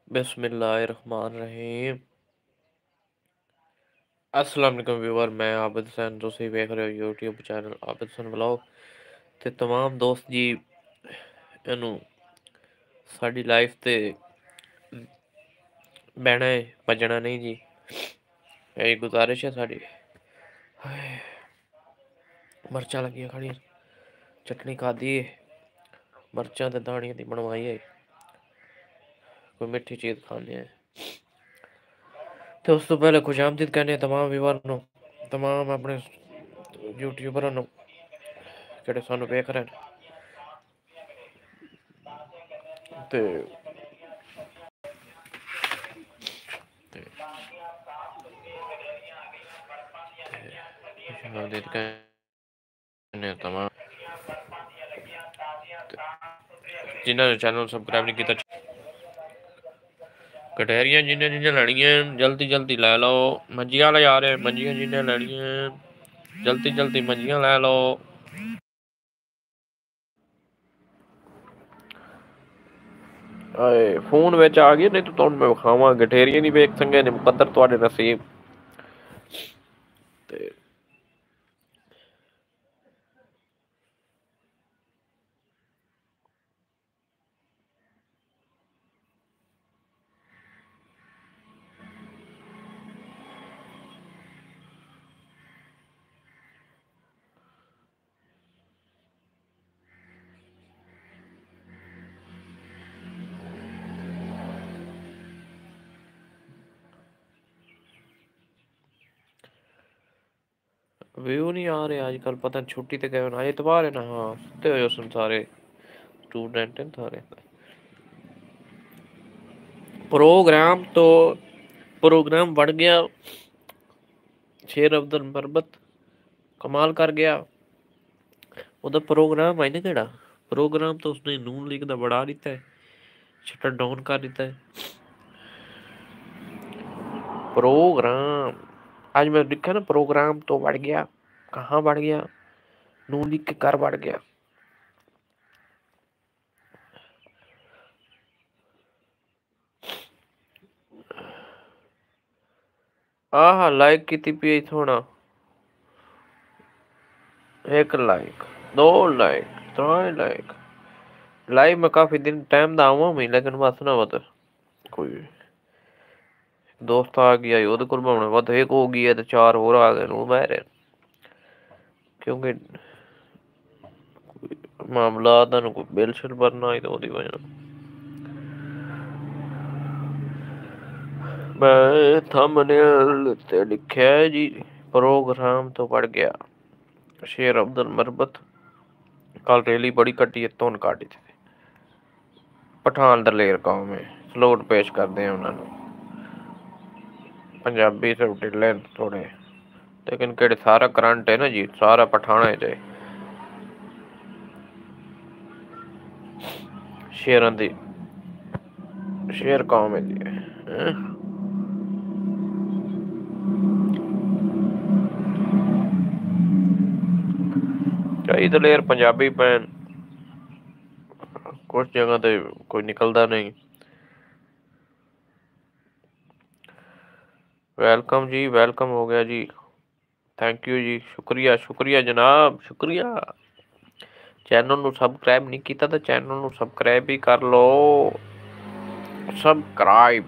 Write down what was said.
बिस्मिल्लाहिर्रहमानिर्रहीम। अस्सलाम वालेकुम व्यूअर, मैं आबिद हुसैन। तुसीं वेख रहे हो YouTube channel Abid Hussain vlog. ते तमाम दोस्त जी इनू साडी लाइफ ते बहना है, भजना नहीं जी। यही गुजारिश है साडी। मर्चां लगियां खड़ियां, चटनी खाधी है, मर्चां ते दानियां दी बनवाई है। कोई मिठी चीज़ खाने है तो उस तो पहले खुशामदीद कहने तमाम व्यूअर नू, तमाम अपने यूट्यूबर नू जेह्ड़े सानू वेख रहे हैं। ते खुशामदीद कहने तमाम जिन्होंने चैनल सबसक्राइब नहीं किया। कटहरियां जिन्हें जिन्हें लैनियां जल्दी जल्दी लै लो। मंजियां ले आ रहे, मंजियां जिन्हें लैनियां जल्दी जल्दी मंजियां लै लो। फोन विच आ गई, नहीं तो तुहानू मैं विखावां। गठेरियां नहीं वेख संगे ने मुकद्दर तुहाडे नसीब। ते व्यू नहीं आ रहे आजकल, पता नहीं छुट्टी ते गए होन। आज इतवार है ना। हाँ, सुते हुए उस सारे स्टूडेंट हैं सारे। प्रोग्राम तो प्रोग्राम बढ़ गया। शेर अब्दुल मरबत कमाल कर गया। ਉਹਦਾ प्रोग्राम है ना केड़ा प्रोग्राम, तो उसने नून लीग का बढ़ा दिता है, शटर डाउन कर दिता है। प्रोग्राम आज मैं लिखा ना, प्रोग्राम तो बढ़ गया। कहाँ बढ़ गया? नून लीग के घर बढ़ गया। आह लाइक की पी थोड़ा, 1 लाइक 2 लाइक 3 लाइक लाइव में काफी दिन टाइम दा आवां मैं, लेकिन बस ना बता कोई दोस्त आ गया ਉਹਦੇ ਕੋਲ ਭਾਵੇਂ ਵੱਧ ਇੱਕ ਹੋ ਗਈ ਹੈ ਤੇ 4 ਹੋਰ ਆ ਗਏ ਨੂੰ ਮੇਰੇ, क्योंकि मामला ਦਾ ਨੂੰ ਕੋਈ ਬਿੱਲ ਸ਼ਿਲ ਭਰਨਾ ਹੈ, ਤੇ ਉਹਦੀ ਵਜ੍ਹਾ मैं थंबनेल ते लिखा है जी, प्रोग्राम तो बढ़ गया। शेर अब्दुल मरबत कल रैली बड़ी कट्टी है, धुन काटी थी। पठान दलेर कौम है, सलूट पेश करते हैं उन्होंने। पंजाबी से ढिले थोड़े, लेकिन केड़े सारा करंट है ना जी, सारा पठाना है। शेरां दी शेर कौम है जी। कई दलेर पंजाबी पैन, कुछ जगह ते कोई निकलता नहीं। वेलकम जी, वेलकम हो गया जी। थैंक यू जी, शुक्रिया शुक्रिया जनाब, शुक्रिया। चैनल नू सबसक्राइब नहीं किया तो चैनल नू सबसक्राइब भी कर लो। सबसक्राइब